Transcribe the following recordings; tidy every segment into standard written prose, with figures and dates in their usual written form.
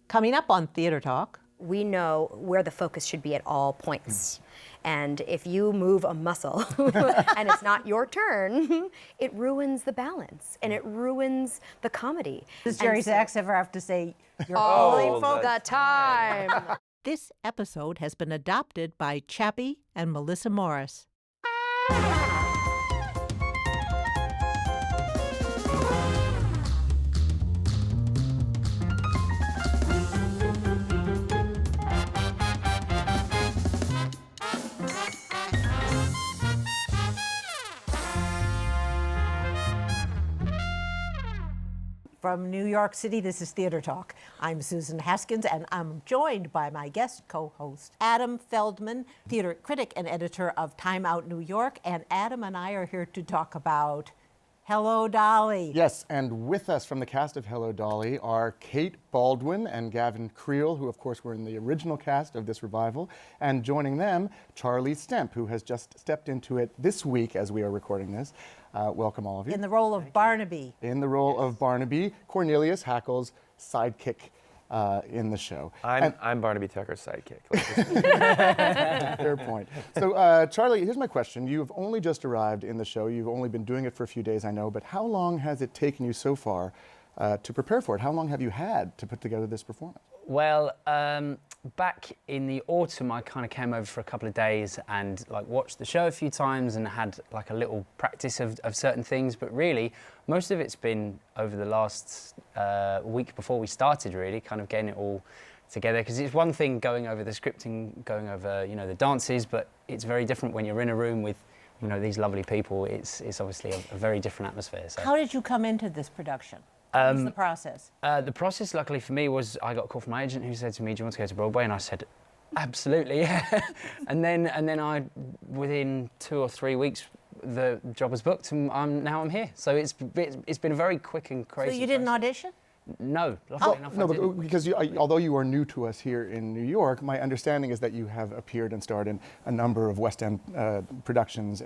Coming up on Theater Talk. We know where the focus should be at all points. And if you move a muscle and it's not your turn, it ruins the balance and it ruins the comedy. Does Jerry Zaks ever have to say, you're all the time? This episode has been adopted by CHAPPY and Melissa Morris. From New York City, this is Theater Talk. I'm Susan Haskins, and I'm joined by my guest co-host, Adam Feldman, theater critic and editor of Time Out New York. And Adam and I are here to talk about Hello, Dolly. Yes, and with us from the cast of Hello, Dolly are Kate Baldwin and Gavin Creel, who of course were in the original cast of this revival, and joining them, Charlie Stemp, who has just stepped into it this week as we are recording this. Welcome, all of you. In the role of Barnaby. In the role of Barnaby, Cornelius Hackl's sidekick in the show. I'm Barnaby Tucker's sidekick. Fair point. So, Charlie, here's my question. You've only just arrived in the show. You've only been doing it for a few days, I know, but how long has it taken you so far to prepare for it? How long have you had to put together this performance? Well, back in the autumn, I kind of came over for a couple of days and watched the show a few times and had a little practice of certain things. But really, most of it's been over the last week before we started, really, kind of getting it all together. Because it's one thing going over the scripting, going over, the dances, but it's very different when you're in a room with, these lovely people. It's obviously a very different atmosphere. So. How did you come into this production? What was the process? The process, luckily for me, was I got a call from my agent who said to me, "Do you want to go to Broadway?" And I said, "Absolutely, yeah." and then I, within 2 or 3 weeks, the job was booked, and now I'm here. So it's been a very quick and crazy. So you didn't process. audition? No, luckily enough, I didn't. Because although you are new to us here in New York, my understanding is that you have appeared and starred in a number of West End productions,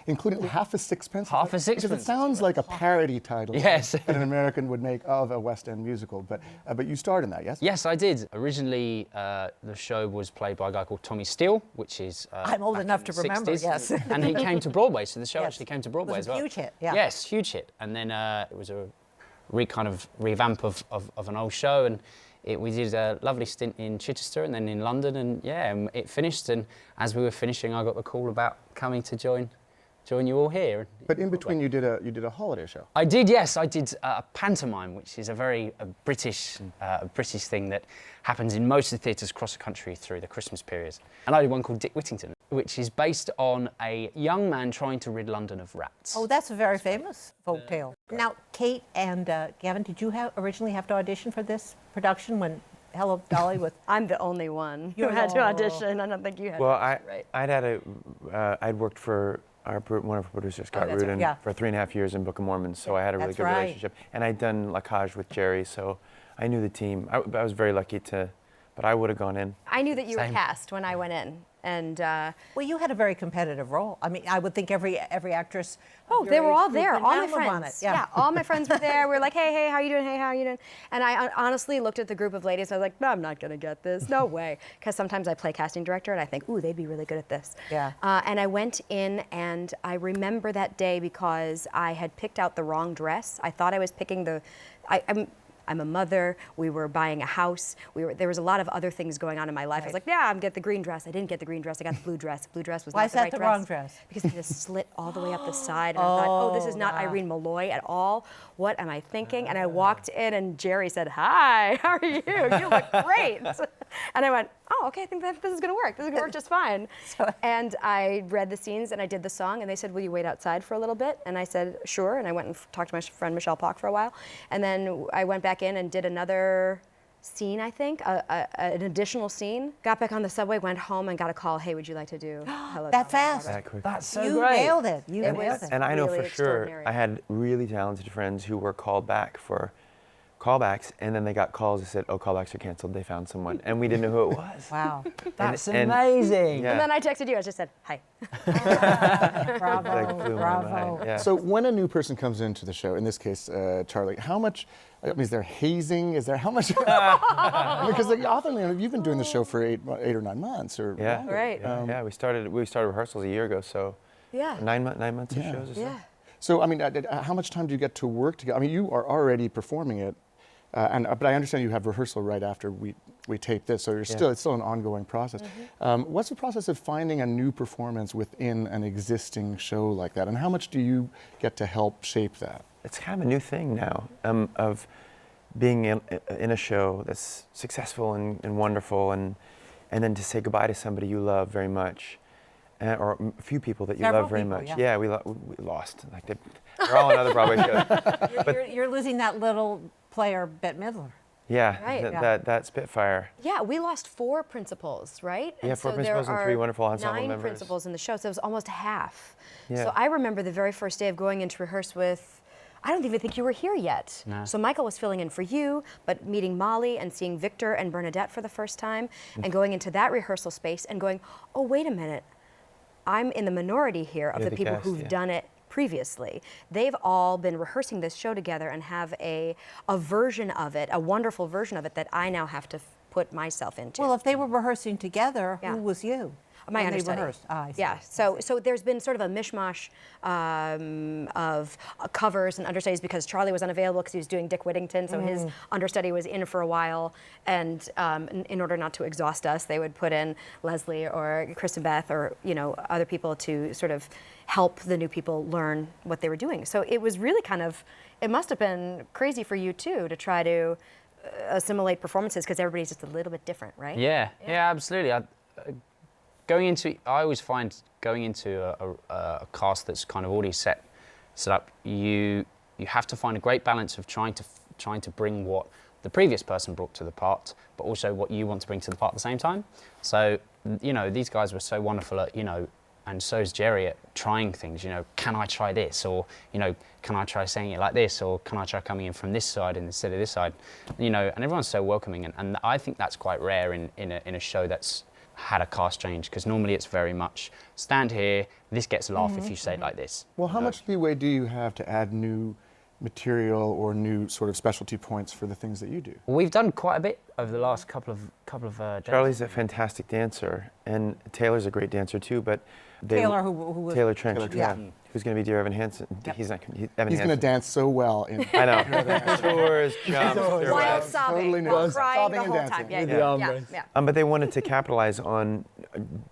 including Half a Sixpence. Half a Sixpence. Because it sounds like a parody title yes. that an American would make of a West End musical, but you starred in that, yes? Yes, I did. Originally, the show was played by a guy called Tommy Steele, which is I'm old enough to remember, 60s. yes. And he came to Broadway, so the show actually came to Broadway as well. It was a huge hit, yeah. Yes, huge hit. And then it was a kind of revamp of an old show, and we did a lovely stint in Chichester and then in London, and it finished. And as we were finishing, I got the call about coming to join you all here. But in between, you did a holiday show. I did, yes. I did a pantomime, which is a very British thing that happens in most of the theatres across the country through the Christmas period. And I did one called Dick Whittington, which is based on a young man trying to rid London of rats. Oh, that's a very famous folk tale. Now, Kate and Gavin, did you originally have to audition for this production when Hello, Dolly with... I'm the only one who had to audition. I don't think you had to. Well, I'd worked for one of our producers, Scott Rudin, for 3.5 years in Book of Mormon, so I had a really good relationship. And I'd done La Cage with Jerry, so I knew the team. I was very lucky but I would have gone in. I knew that you were cast when I went in. And well, you had a very competitive role. I mean, I would think every actress. Oh, they were all there. All my friends. Yeah, all my friends were there. We were like, hey, how you doing? Hey, how you doing? And I honestly looked at the group of ladies. I was like, no, I'm not gonna get this. No way. Because sometimes I play casting director, and I think, ooh, they'd be really good at this. Yeah. And I went in, and I remember that day because I had picked out the wrong dress. I thought I was picking the. I'm a mother. We were buying a house. There was a lot of other things going on in my life. I was like, yeah, I'm get the green dress. I didn't get the green dress. I got the blue dress. The blue dress was not the right dress. Why is that the wrong dress? Because it just slit all the way up the side. And I thought, oh, this is not Irene Molloy at all. What am I thinking? And I walked in, and Jerry said, hi, how are you? You look great. And I went, oh, okay, I think this is going to work. This is going to work just fine. And I read the scenes, and I did the song, and they said, will you wait outside for a little bit? And I said, sure. And I went and talked to my friend Michelle Pock for a while. And then I went back in and did another scene, I think, an additional scene. Got back on the subway, went home, and got a call, hey, would you like to do Hello? That fast? That quick. That's so you great. Nailed it. You nailed it. And I know really for sure, I had really talented friends who were called back for callbacks, and then they got calls that said, oh, callbacks are canceled, they found someone, and we didn't know who it was. Wow. That's And- amazing. Yeah. And then I texted you. I just said, hi. Bravo, Like, blew my mind, bravo. yeah. So when a new person comes into the show, in this case, Charlie, how much, I mean, is there hazing? Is there, how much? Because like, often, you've been doing the show for eight or 9 months or Yeah. longer. Right. Yeah, we started rehearsals a year ago, so Yeah. 9 months of Yeah. shows or so. Yeah. So, I mean, how much time do you get to work together? I mean, you are already performing it, but I understand you have rehearsal right after we tape this, so you're Yeah. it's still an ongoing process. What's the process of finding a new performance within an existing show like that, and how much do you get to help shape that? It's kind of a new thing now, of being in a show that's successful and wonderful, and then to say goodbye to somebody you love very much. Or a few people that you Several love very people, much. yeah. We lost. Like they're all on other Broadway shows. You're losing that little player, Bette Midler. Yeah, Right. that Spitfire. Yeah, we lost 4 principals, right? Yeah, And 4 so principals there and 3 are wonderful ensemble 9 members. principals in the show, so it was almost half. Yeah. So I remember the very first day of going in to rehearse with, I don't even think you were here yet. No. So Michael was filling in for you, but meeting Molly and seeing Victor and Bernadette for the first time, and going into that rehearsal space and going, oh, wait a minute, I'm in the minority here of You're the the people cast, who've yeah. done it previously. They've all been rehearsing this show together and have a version of it, a wonderful version of it that I now have to put myself into. Well, if they were rehearsing together, Yeah. who was you? My when they understudy. rehearsed? Ah, I see. Yeah, so there's been sort of a mishmash of covers and understudies because Charlie was unavailable because he was doing Dick Whittington, so his understudy was in for a while, and in order not to exhaust us, they would put in Leslie or Kristen Beth or other people to sort of help the new people learn what they were doing. So it was really it must have been crazy for you too to try to assimilate performances because everybody's just a little bit different, right? Yeah, absolutely. I always find going into a cast that's kind of already set up, you have to find a great balance of trying to bring what the previous person brought to the part, but also what you want to bring to the part at the same time. So, these guys were so wonderful at, and so is Jerry at trying things, can I try this? Or, can I try saying it like this? Or can I try coming in from this side instead of this side? And everyone's so welcoming. And I think that's quite rare in a show that's had a cast change, because normally it's very much stand here, this gets a laugh if you say it like this. Well, how much leeway do you have to add new material or new sort of specialty points for the things that you do? We've done quite a bit over the last couple of days. Charlie's a fantastic dancer, and Taylor's a great dancer too. But Taylor, who was Taylor Trench, Taylor Trench. yeah, who's going to be dear Evan Hansen. Yep. He's not. Evan He's going to Hansen. dance so well in. I know. Tours, jumps, Wild Wild pirouettes. sobbing, Totally while knows. crying Sobbing the and whole dancing. time. Yeah, With the yeah, arm yeah, raise. yeah. But they wanted to capitalize on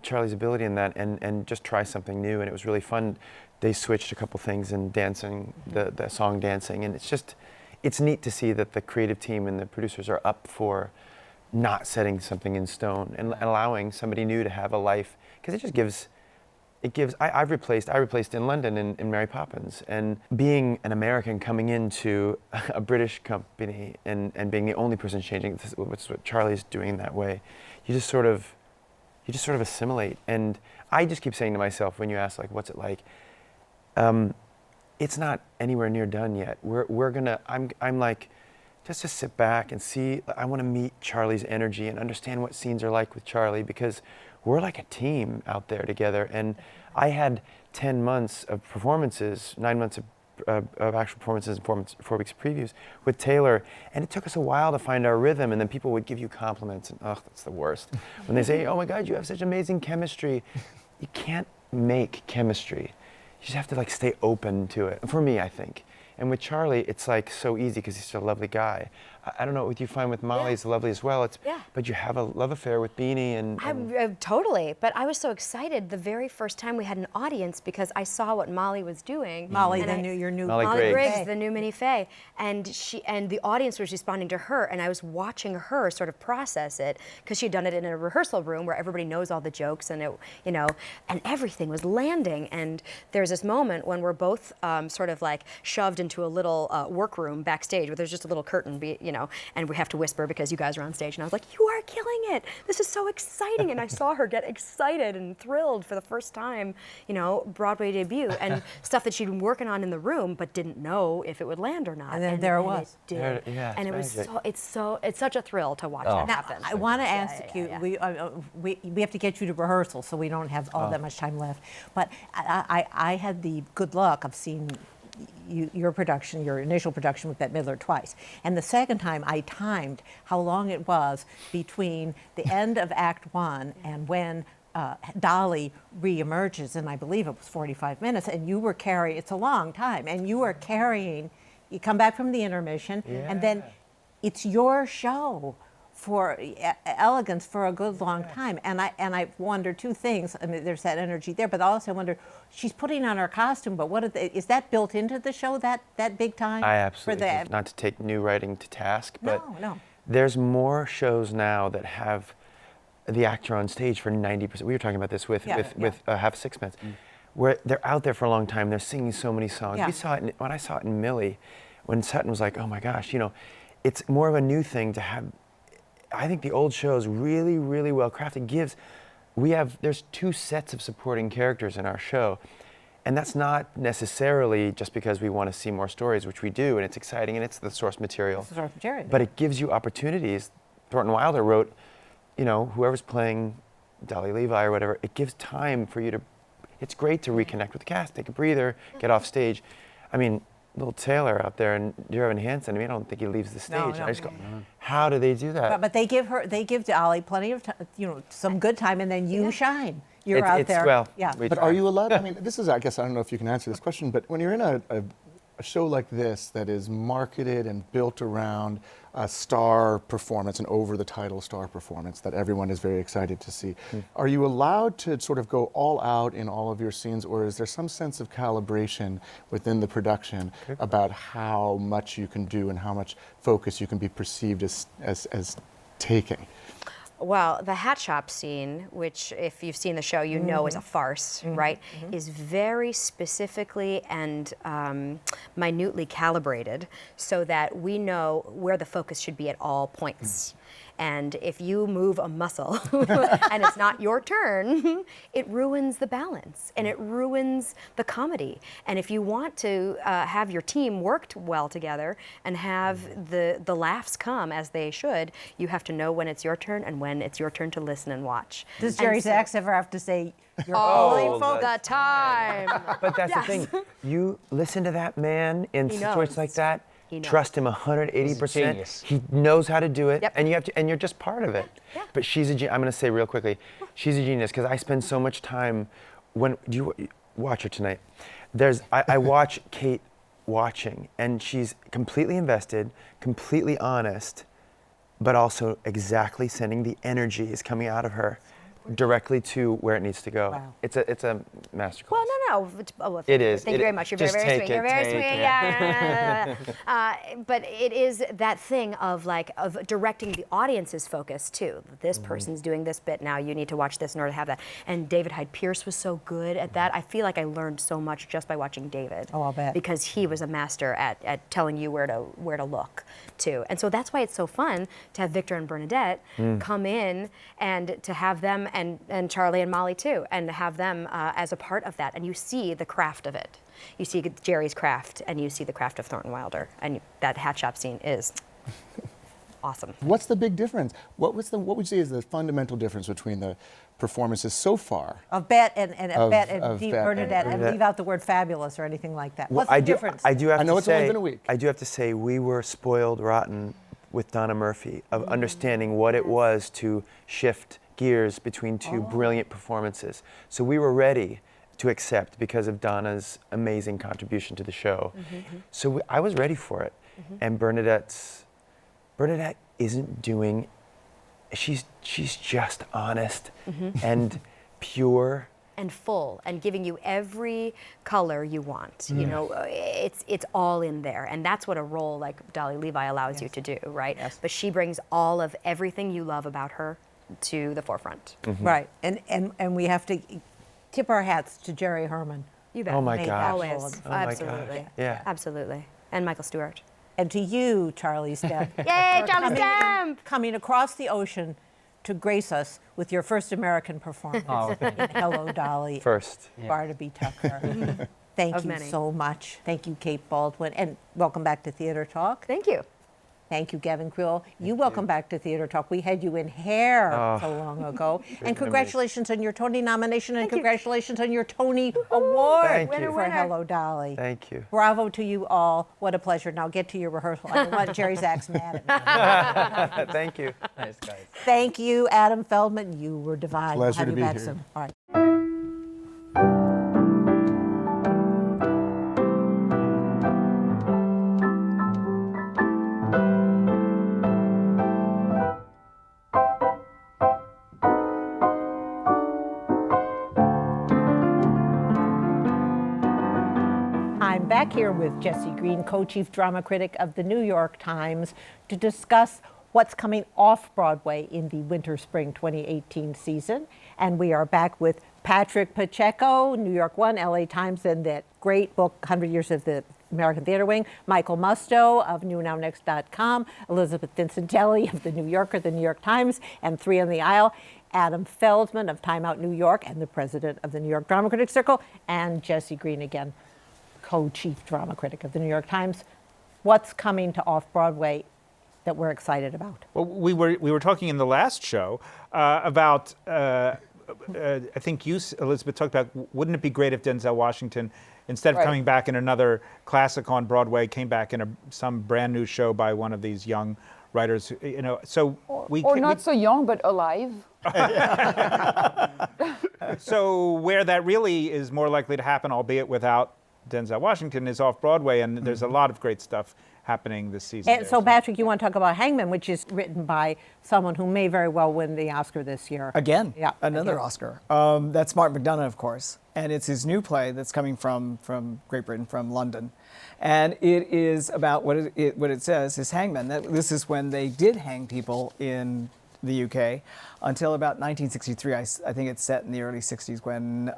Charlie's ability in that and just try something new, and it was really fun. They switched a couple things in dancing, the song dancing, and it's neat to see that the creative team and the producers are up for not setting something in stone and allowing somebody new to have a life, because I replaced in London in Mary Poppins, and being an American coming into a British company and being the only person changing, which is what Charlie's doing in that way, you just sort of assimilate. And I just keep saying to myself, when you ask like, what's it like? It's not anywhere near done yet. I'm like, just to sit back and see, I want to meet Charlie's energy and understand what scenes are like with Charlie, because we're like a team out there together. And I had 10 months of performances, 9 months of actual performances and 4 weeks of previews with Taylor, and it took us a while to find our rhythm, and then people would give you compliments, and that's the worst. When they say, oh my God, you have such amazing chemistry. You can't make chemistry. You just have to like stay open to it, for me, I think. And with Charlie, it's like so easy because he's such a lovely guy. I don't know what you find with Molly, is lovely as well. But you have a love affair with Beanie and Totally, but I was so excited the very first time we had an audience because I saw what Molly was doing. Molly, and your new Molly Molly Griggs. Griggs, the new Minnie Fay, and the audience was responding to her, and I was watching her sort of process it because she'd done it in a rehearsal room where everybody knows all the jokes, and and everything was landing. And there's this moment when we're both sort of like shoved into a little workroom backstage where there's just a little curtain, and we have to whisper because you guys are on stage. And I was like, you are killing it. This is so exciting. And I saw her get excited and thrilled for the first time, Broadway debut, and stuff that she'd been working on in the room but didn't know if it would land or not. And then there it was. It did. Yeah, and it was it's such a thrill to watch that happen. I want to ask you, we have to get you to rehearsal, so we don't have all that much time left. But I had the good luck of seeing your production, your initial production with Bette Midler twice. And the second time I timed how long it was between the end of Act 1 and when Dolly reemerges, and I believe it was 45 minutes, and you were carrying, it's a long time, and you were carrying, you come back from the intermission, and then it's your show for elegance for a good long time. And I wonder two things. I mean, there's that energy there, but I also wonder, she's putting on her costume, but is that built into the show, that big time? I absolutely think, not to take new writing to task, but no. There's more shows now that have the actor on stage for 90%. We were talking about this with Half Sixpence, where they're out there for a long time. They're singing so many songs. We saw it when I saw it in Millie, when Sutton was like, "Oh my gosh," it's more of a new thing to have. I think the old shows really, really well crafted. There's two sets of supporting characters in our show, and that's not necessarily just because we want to see more stories, which we do, and it's exciting, and it's the source material. But it gives you opportunities. Thornton Wilder wrote, whoever's playing Dolly Levi or whatever, it gives time for you to, it's great to reconnect with the cast, take a breather, get off stage. I mean, little Taylor out there and Dear Evan Hansen, I don't think he leaves the stage. I just go, how do they do that? But they give Dolly plenty of time, some good time, and then you shine. You're out there. Well, but are you allowed, this is, I guess, I don't know if you can answer this question, but when you're in a show like this that is marketed and built around a star performance, an over-the-title star performance that everyone is very excited to see, are you allowed to sort of go all out in all of your scenes, or is there some sense of calibration within the production about how much you can do and how much focus you can be perceived as taking? Well, the hat shop scene, which if you've seen the show, you know is a farce, right, is very specifically and minutely calibrated so that we know where the focus should be at all points. And if you move a muscle and it's not your turn, it ruins the balance and it ruins the comedy. And if you want to have your team worked well together and have the laughs come as they should, you have to know when it's your turn and when it's your turn to listen and watch. Does Jerry Zaks ever have to say, you're all the time? But that's the thing. You listen to that man in situations like that. Trust him 180%. He knows how to do it, and you're just part of it. But she's a genius. I'm going to say real quickly, she's a genius because I spend so much time. Do you watch her tonight? I watch Kate watching, and she's completely invested, completely honest, but also exactly sending the energy is coming out of her directly to where it needs to go. Wow. It's a masterclass. Well, no. Oh, it is. Thank you very much. You're very, very sweet. You're very sweet. Yeah. But it is that thing of directing the audience's focus too. This person's doing this bit now. You need to watch this in order to have that. And David Hyde Pierce was so good at that. I feel like I learned so much just by watching David. Oh, I'll bet. Because he was a master at telling you where to look too. And so that's why it's so fun to have Victor and Bernadette come in and to have them and Charlie and Molly too, and have them as a part of that. And you see the craft of it. You see Jerry's craft, and you see the craft of Thornton Wilder, and that hat shop scene is awesome. What's the big difference? What would you say is the fundamental difference between the performances so far? Of Bette and Bernadette, and leave out the word fabulous or anything like that. What's the difference? I know it's only been a week. I do have to say we were spoiled rotten with Donna Murphy of understanding what it was to shift gears between two brilliant performances. So we were ready to accept because of Donna's amazing contribution to the show. So I was ready for it. And Bernadette isn't doing, she's just honest and pure. And full, and giving you every color you want. You know, it's all in there, and that's what a role like Dolly Levi allows you to do, right? But she brings all of everything you love about her to the forefront. Right, and we have to tip our hats to Jerry Herman, You bet. Oh my Made gosh. that Always. film. Oh my Absolutely. gosh. Yeah. Absolutely. And Michael Stewart. And to you, Charlie Stemp. Yay, for Charlie Stemp! coming across the ocean to grace us with your first American performance in Hello, Dolly. First. Barnaby Tucker. Thank Of you many. so much. Thank you, Kate Baldwin. And welcome back to Theater Talk. Thank you. Thank you, Gavin Creel. Welcome back to Theater Talk. We had you in Hair so long ago. And congratulations on your Tony nomination and congratulations on your Tony Award Thank you. for Winner. Hello, Dolly. Thank you. Bravo to you all. What a pleasure. Now get to your rehearsal. I don't want Jerry Zaks mad at me. Thank you. Thanks, guys. Thank you, Adam Feldman. You were divine. Pleasure Have to you be back here. soon. All right. I'm back here with Jesse Green, co-chief drama critic of the New York Times, to discuss what's coming off-Broadway in the winter-spring 2018 season. And we are back with Patrick Pacheco, New York One, LA Times, and that great book, 100 Years of the American Theater Wing, Michael Musto of NewNowNext.com, Elisabeth Vincentelli of the New Yorker, the New York Times, and Three on the Aisle, Adam Feldman of Time Out New York and the president of the New York Drama Critics Circle, and Jesse Green again, co-chief drama critic of the New York Times. What's coming to off-Broadway that we're excited about? Well, we were talking in the last show about, I think you, Elizabeth, talked about, wouldn't it be great if Denzel Washington, instead of coming back in another classic on Broadway, came back in some brand new show by one of these young writers, you know, so or not so young, but alive. So where that really is more likely to happen, albeit without Denzel Washington, is off-Broadway, and there's a lot of great stuff happening this season. And so, Patrick, you want to talk about Hangmen, which is written by someone who may very well win the Oscar this year. Again, Yeah, another again. Oscar. That's Martin McDonagh, of course, and it's his new play that's coming from Great Britain, from London, and it is about what it says is Hangmen. This is when they did hang people in the UK until about 1963. I think it's set in the early 60s when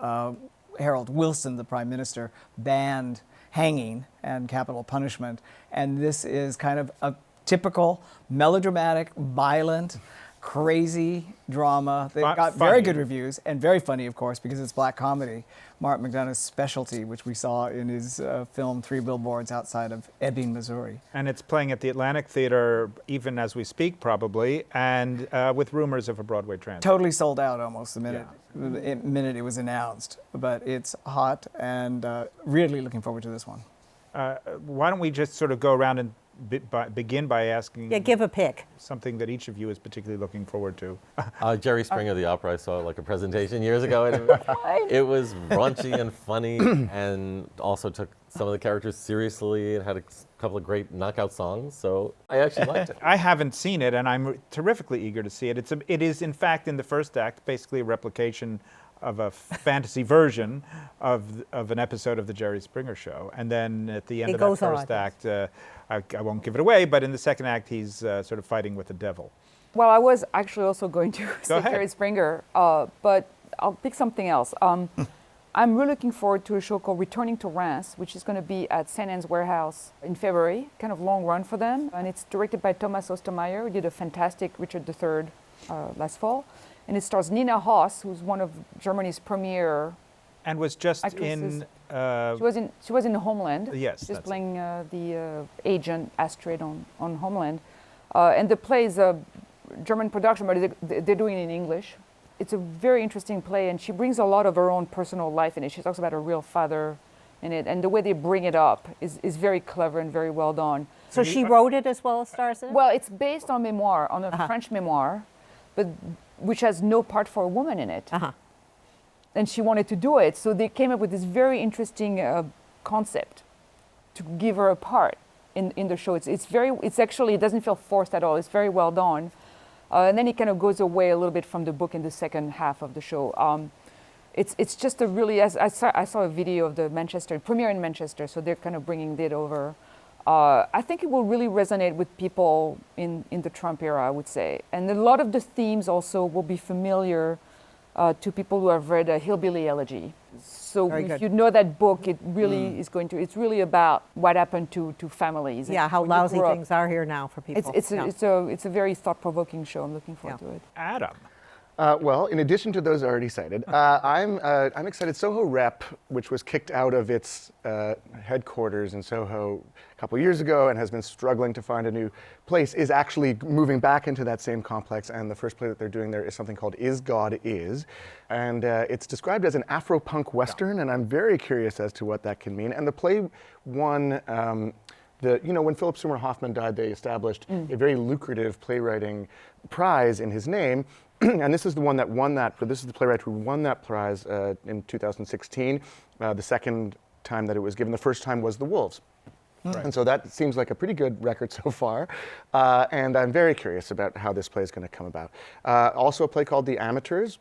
Harold Wilson, the Prime Minister, banned hanging and capital punishment. And this is kind of a typical melodramatic, violent, crazy drama that got very good reviews and very funny, of course, because it's black comedy. Martin McDonagh's specialty, which we saw in his film Three Billboards Outside of Ebbing, Missouri. And it's playing at the Atlantic Theater even as we speak, probably, and with rumors of a Broadway transfer. Totally sold out almost the minute it was announced. But it's hot, and really looking forward to this one. Why don't we just sort of go around and begin by asking give a pick. something that each of you is particularly looking forward to. Jerry Springer, the opera, I saw like a presentation years ago, and it was raunchy and funny, and also took some of the characters seriously. It had a couple of great knockout songs, so I actually liked it. I haven't seen it, and I'm terrifically eager to see it. It is, in fact, in the first act, basically a replication of a fantasy version of an episode of the Jerry Springer Show. And then at the end of that first act, I won't give it away, but in the second act, he's sort of fighting with the devil. Well, I was actually also going to say ahead. Jerry Springer, but I'll pick something else. I'm really looking forward to a show called Returning to Reims, which is going to be at St. Anne's Warehouse in February, kind of long run for them. And it's directed by Thomas Ostermeyer, who did a fantastic Richard III last fall. And it stars Nina Hoss, who's one of Germany's premier And was just actresses. in... She was in Homeland. Yes, She's that's it. playing the agent Astrid on Homeland. And the play is a German production, but they're doing it in English. It's a very interesting play, and she brings a lot of her own personal life in it. She talks about her real father in it, and the way they bring it up is very clever and very well done. So she wrote it as well as stars in it? Well, it's based on memoir, on a French memoir, but which has no part for a woman in it. And she wanted to do it, so they came up with this very interesting concept to give her a part in the show. It's actually, it doesn't feel forced at all. It's very well done. And then it kind of goes away a little bit from the book in the second half of the show. It's just a really, I saw a video of the premiere in Manchester, so they're kind of bringing it over. I think it will really resonate with people in the Trump era, I would say. And a lot of the themes also will be familiar to people who have read Hillbilly Elegy, So Very if good. you know that book, it really is going to. It's really about what happened to families. Yeah, how when you lousy grow up. things are here now for people. It's a very thought-provoking show. I'm looking forward to it. Adam. Well, in addition to those already cited, I'm excited. SoHo Rep, which was kicked out of its headquarters in Soho a couple years ago and has been struggling to find a new place, is actually moving back into that same complex. And the first play that they're doing there is something called Is God Is. And it's described as an Afro-punk Western, and I'm very curious as to what that can mean. And the play won when Philip Seymour Hoffman died, they established a very lucrative playwriting prize in his name. And this is the one that won that. This is the playwright who won that prize in 2016. The second time that it was given, the first time was The Wolves. Right. And so that seems like a pretty good record so far. And I'm very curious about how this play is going to come about. Also a play called The Amateurs,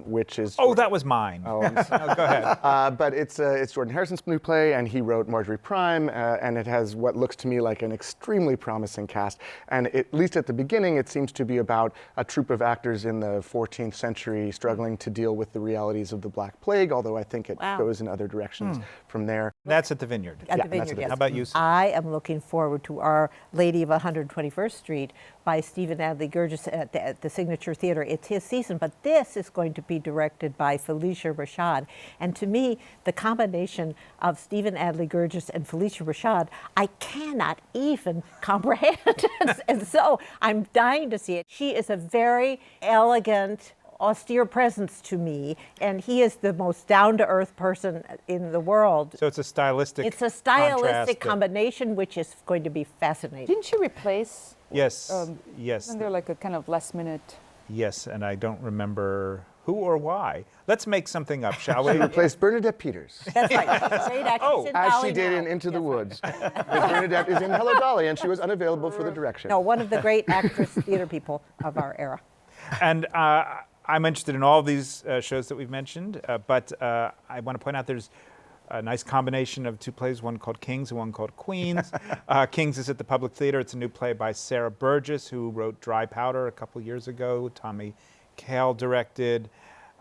which is... Oh, that was mine. Oh, no, go ahead. But it's Jordan Harrison's new play, and he wrote Marjorie Prime, and it has what looks to me like an extremely promising cast. And at least at the beginning, it seems to be about a troupe of actors in the 14th century struggling to deal with the realities of the Black Plague, although I think it goes in other directions from there. That's at the Vineyard. At the Vineyard, yes. How about you, Sue? I am looking forward to Our Lady of 121st Street by Stephen Adly Gurgis at the Signature Theater. It's his season, but this is going to be directed by Felicia Rashad. And to me, the combination of Stephen Adly Gurgis and Felicia Rashad, I cannot even comprehend. And so I'm dying to see it. She is a very elegant, austere presence to me, and he is the most down-to-earth person in the world. So it's a stylistic It's a stylistic contrast combination, which is going to be fascinating. Didn't she replace? Yes, yes. Isn't there like a kind of last minute? Yes, and I don't remember who or why. Let's make something up, shall we? She replaced Bernadette Peters. That's right. Great actress in As Dolly she did now. in Into the Woods. Bernadette is in Hello, Dolly, and she was unavailable for the direction. No, one of the great actress theater people of our era. And I'm interested in all of these shows that we've mentioned, but I want to point out there's a nice combination of two plays, one called Kings and one called Queens. Kings is at the Public Theater. It's a new play by Sarah Burgess, who wrote Dry Powder a couple years ago. Tommy Kail directed,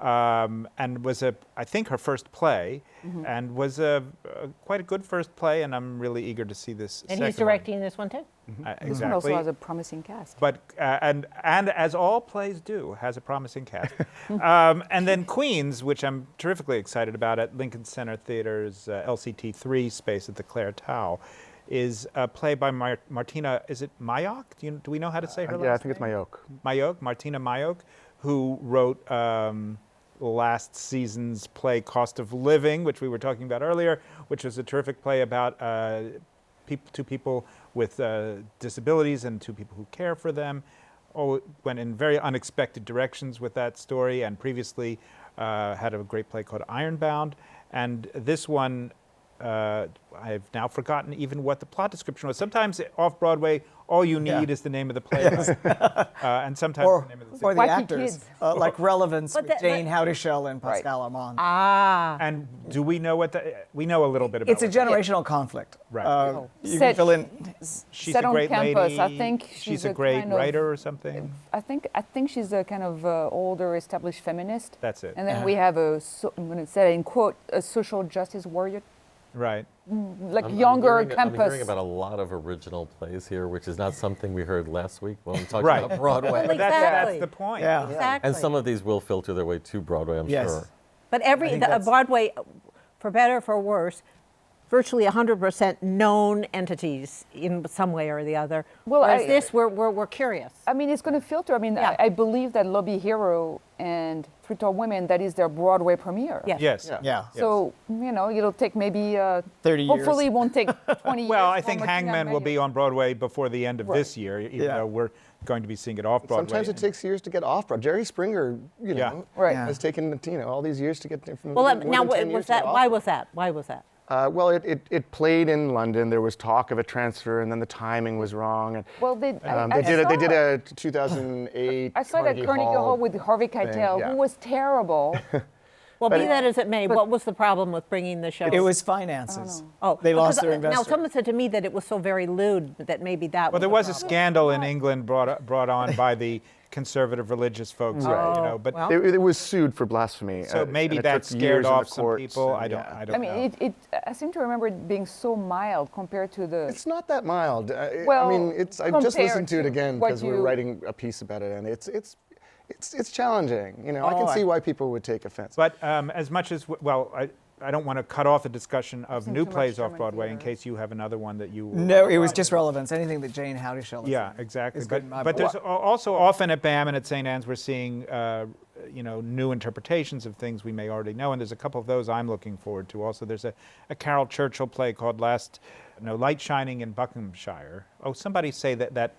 and was I think her first play, and was quite a good first play, and I'm really eager to see this And he's directing this one too? Exactly. This one also has a promising cast. But and as all plays do, has a promising cast. And then Queens, which I'm terrifically excited about at Lincoln Center Theater's LCT3 space at the Claire Tao, is a play by Martyna. Is it Majok? Do we know how to say her last name? Yeah, I think it's Majok. Martyna Majok, who wrote last season's play Cost of Living, which we were talking about earlier, which was a terrific play about two people with disabilities and two people who care for them. Went in very unexpected directions with that story, and previously had a great play called Ironbound. And this one, I've now forgotten even what the plot description was. Sometimes Off-Broadway, all you need is the name of the play, and sometimes the name of the or the Wacky actors, Kids. like Relevance But with that- Jane Howdeshell and Pascal Armand. And do we know what we know a little bit about It's a what that- generational conflict. Right. You can Set- fill in. She's set a on great campus. lady. I think she's a a great kind of- writer or something. I think she's a kind of older, established feminist. That's it. And then we have I'm going to say in quote, a social justice warrior, Right. like I'm younger hearing, campus. I'm hearing about a lot of original plays here, which is not something we heard last week when we talked Right. about Broadway. Well, That's exactly. the point. Yeah. Exactly. And some of these will filter their way to Broadway, I'm Yes. sure. But I think that's- Broadway, for better or for worse, virtually 100% known entities in some way or the other. Well, Whereas I- this, we're curious. I mean, it's going to filter. I mean, Yeah. I believe that Lobby Hero and Three Tall Women, that is their Broadway premiere. Yes. Yes. Yeah. So, it'll take maybe 30 years. hopefully it won't take 20 years. Well, I for think Martyna Hangmen will be Majok. on Broadway before the end of this year, even Yeah. though we're going to be seeing it off Broadway. Sometimes it takes years to get off Broadway. Jerry Springer, Yeah. Right. Yeah. has taken all these years to get from. Well, more now, than 10 years was to get that, off why Broadway. was that? Why was that? Well, it played in London. There was talk of a transfer, and then the timing was wrong. And Well, they did a 2008. I saw that Carnegie Hall with Harvey Keitel, yeah. who was terrible. Well, be that as it may, what was the problem with bringing the show? It was finances. Oh, They lost because, their investor. Now, someone said to me that it was so very lewd that maybe that Well, was there the was a problem. scandal in England brought on by the conservative religious folks, you know, but well. It was sued for blasphemy. so maybe and it that took scared years in the off some courts, people. and I don't I know. mean, I seem to remember it being so mild compared to the. It's not that mild. Well, I mean, I just compared listened to it to again what because we were you- writing a piece about it, and it's challenging. You know, I can see why people would take offense. But as much as, well, I don't want to cut off the discussion of seen new too much plays German off-Broadway in theater. case you have another one that you... No, it was just relevance. Anything that Jane Howdishell is Yeah, in exactly. is good in my But book. there's also often at BAM and at St. Anne's we're seeing, you know, new interpretations of things we may already know, and there's a couple of those I'm looking forward to. Also, there's a Carol Churchill play called Light Shining in Buckinghamshire. Oh, somebody say that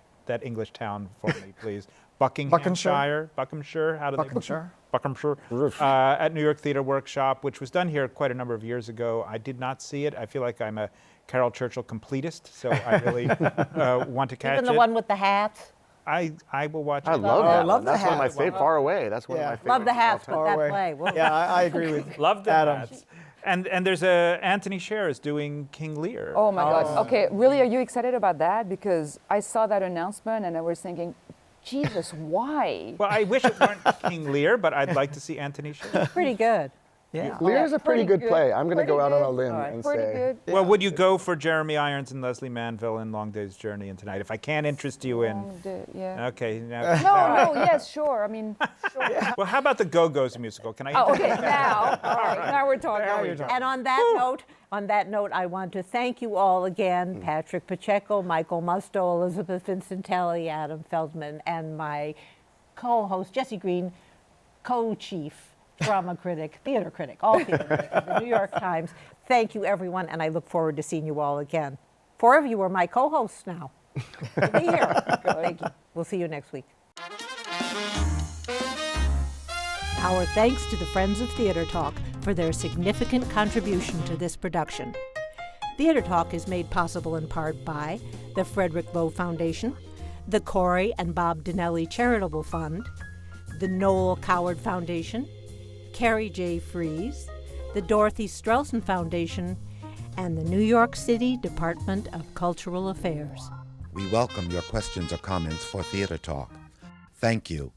English town for me, please. Buckinghamshire? Buckinghamshire? How do Buckinghamshire? Buckinghamshire. At New York Theatre Workshop, which was done here quite a number of years ago. I did not see it. I feel like I'm a Carol Churchill completist, so I really want to catch Even the it. one with the hats. I will watch it. I love I that. love one. the That's one of my hats. favorite. Far Away. That's one of Yeah. my favorites. Love the of all hats, time. but that Away. play. Whoa. Yeah, I agree with Love the Adam. hats. And there's Anthony Sher is doing King Lear. Oh my God. Okay, really, are you excited about that? Because I saw that announcement and I was thinking, Jesus, why? Well, I wish it weren't King Lear, but I'd like to see Anthony Sher. Pretty good. Yeah. Lear is a pretty good play. I'm going to Pretty go out on a good. limb All right. and Pretty say. good. Well, would you go for Jeremy Irons and Leslie Manville in Long Day's Journey and Tonight? If I can't interest you in... Yeah. Okay. No, No, yes, sure. I mean, sure. Well, how about the Go-Go's musical? Can I... Oh, okay, now. All right, now we're talking. Now we're talking. And on that note, I want to thank you all again, Patrick Pacheco, Michael Musto, Elisabeth Vincentelli, Adam Feldman, and my co-host, Jesse Green, co-chief, drama critic, theater critic, all theater critic of the New York Times. Thank you, everyone, and I look forward to seeing you all again. 4 of you are my co-hosts now. You'll be here. Thank you. We'll see you next week. Our thanks to the Friends of Theater Talk for their significant contribution to this production. Theater Talk is made possible in part by the Frederick Loewe Foundation, the CORY and Bob Donnelly Charitable Fund, the NOEL Coward Foundation, Carrie J. Fries, the Dorothy Strelson Foundation, and the New York City Department of Cultural Affairs. We welcome your questions or comments for Theater Talk. Thank you,